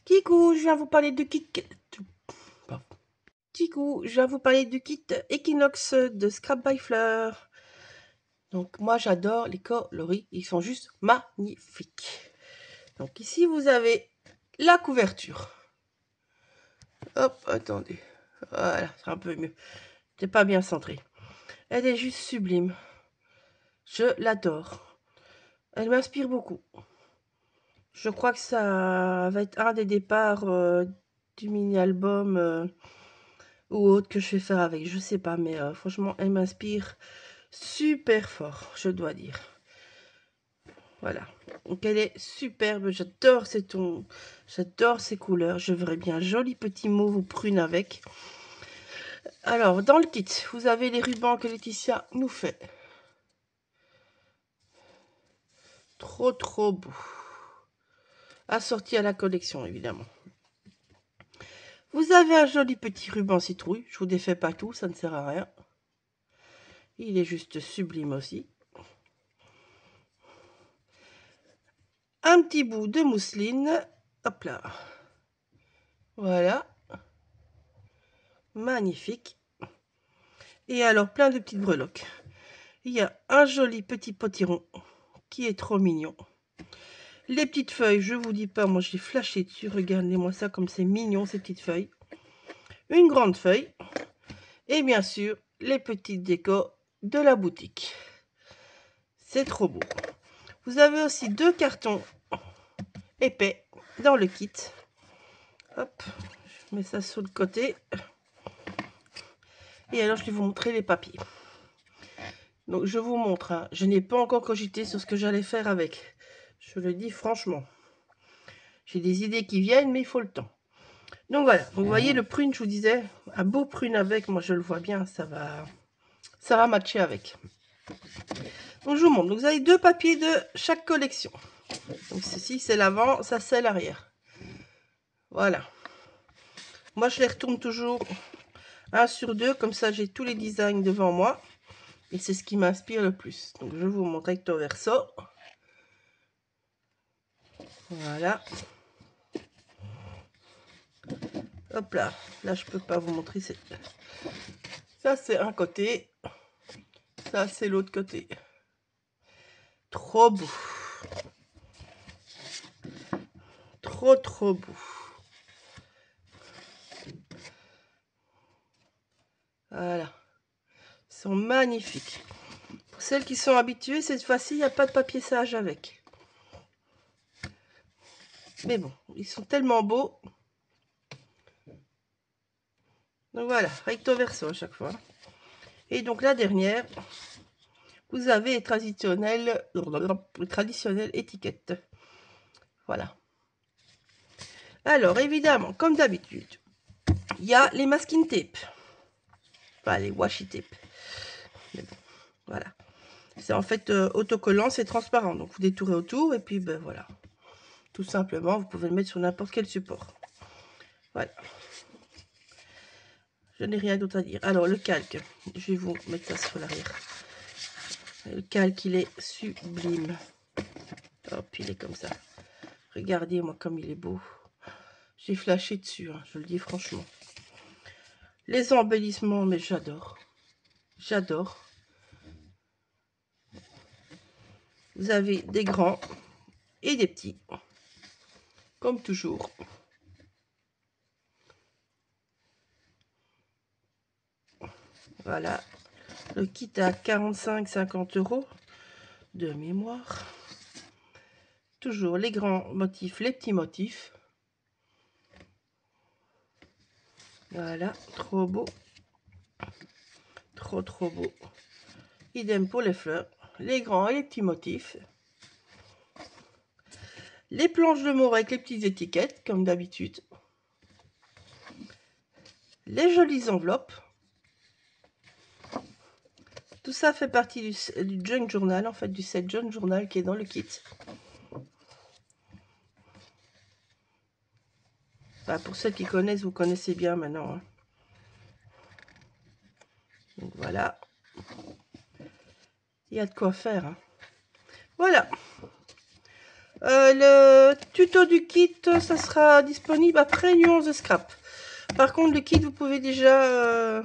Kikou, je viens vous parler de kit. Pardon. Kikou, je viens vous parler du kit Equinox de Scrap by Fleur. Donc moi j'adore les coloris, ils sont juste magnifiques. Donc ici vous avez la couverture. Hop, attendez. Voilà, c'est un peu mieux. C'est pas bien centré. Elle est juste sublime. Je l'adore. Elle m'inspire beaucoup. Je crois que ça va être un des départs du mini-album ou autre que je vais faire avec. Je sais pas, mais franchement, elle m'inspire super fort, je dois dire. Voilà. Donc elle est superbe. J'adore ces tons. J'adore ces couleurs. Je ferais bien un joli petit mauve ou prune avec. Alors, dans le kit, vous avez les rubans que Laetitia nous fait. Trop beau. Assorti à la collection, évidemment. Vous avez un joli petit ruban citrouille. Je vous défais pas tout, ça ne sert à rien. Il est juste sublime aussi. Un petit bout de mousseline. Hop là. Voilà. Magnifique. Et alors, plein de petites breloques. Il y a un joli petit potiron qui est trop mignon. Les petites feuilles, je vous dis pas, moi j'ai flashé dessus. Regardez-moi ça comme c'est mignon, ces petites feuilles. Une grande feuille. Et bien sûr, les petites décos de la boutique. C'est trop beau. Vous avez aussi 2 cartons épais dans le kit. Hop, je mets ça sur le côté. Et alors, je vais vous montrer les papiers. Donc, je vous montre. Hein. Je n'ai pas encore cogité sur ce que j'allais faire avec. Je le dis franchement. J'ai des idées qui viennent, mais il faut le temps. Donc, voilà. Vous voyez, le prune, je vous disais, un beau prune avec. Moi, je le vois bien. Ça va matcher avec. Donc, je vous montre. Donc, vous avez 2 papiers de chaque collection. Donc, ceci, c'est l'avant. Ça, c'est l'arrière. Voilà. Moi, je les retourne toujours 1 sur 2. Comme ça, j'ai tous les designs devant moi. Et c'est ce qui m'inspire le plus. Donc, je vous montre recto verso. Voilà. Hop là. Là, je peux pas vous montrer. Ça, c'est un côté. Ça, c'est l'autre côté. Trop beau. Trop beau. Voilà. Ils sont magnifiques. Pour celles qui sont habituées, cette fois-ci, il n'y a pas de papier sage avec. Mais bon, ils sont tellement beaux. Donc voilà, recto verso à chaque fois. Et donc la dernière, vous avez les traditionnelles étiquettes. Voilà. Alors évidemment, comme d'habitude, il y a les masking tape. Enfin, les washi tape. Mais bon, voilà. C'est en fait autocollant, c'est transparent. Donc vous détourez autour et puis ben voilà. Tout simplement, vous pouvez le mettre sur n'importe quel support. Voilà. Je n'ai rien d'autre à dire. Alors le calque, je vais vous mettre ça sur l'arrière. Le calque, il est sublime. Hop, il est comme ça. Regardez-moi comme il est beau. J'ai flashé dessus, hein, je le dis franchement. Les embellissements, mais j'adore. J'adore. Vous avez des grands et des petits. Comme toujours. Voilà. Le kit est à 45-50 € de mémoire. Toujours les grands motifs, les petits motifs. Voilà, trop beau. Trop beau. Idem pour les fleurs. Les grands et les petits motifs. Les planches de mort avec les petites étiquettes, comme d'habitude. Les jolies enveloppes. Tout ça fait partie du Junk Journal, en fait, du set Junk Journal qui est dans le kit. Enfin, pour ceux qui connaissent, vous connaissez bien maintenant. Hein. Donc voilà. Il y a de quoi faire. Hein. Voilà. Le tuto du kit, ça sera disponible après Nuance de Scrap. Par contre, le kit, vous pouvez déjà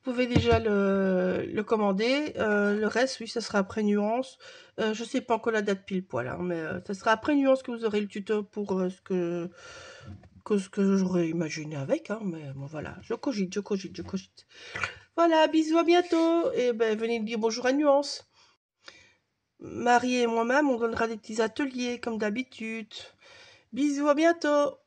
le commander. Le reste, oui, ça sera après Nuance. Je sais pas encore la date pile poil, hein, mais ça sera après Nuance que vous aurez le tuto pour ce que j'aurais imaginé avec. Hein, mais bon, voilà, je cogite. Voilà, bisous, à bientôt. Et ben, venez me dire bonjour à Nuance. Marie et moi-même, on donnera des petits ateliers, comme d'habitude. Bisous, à bientôt.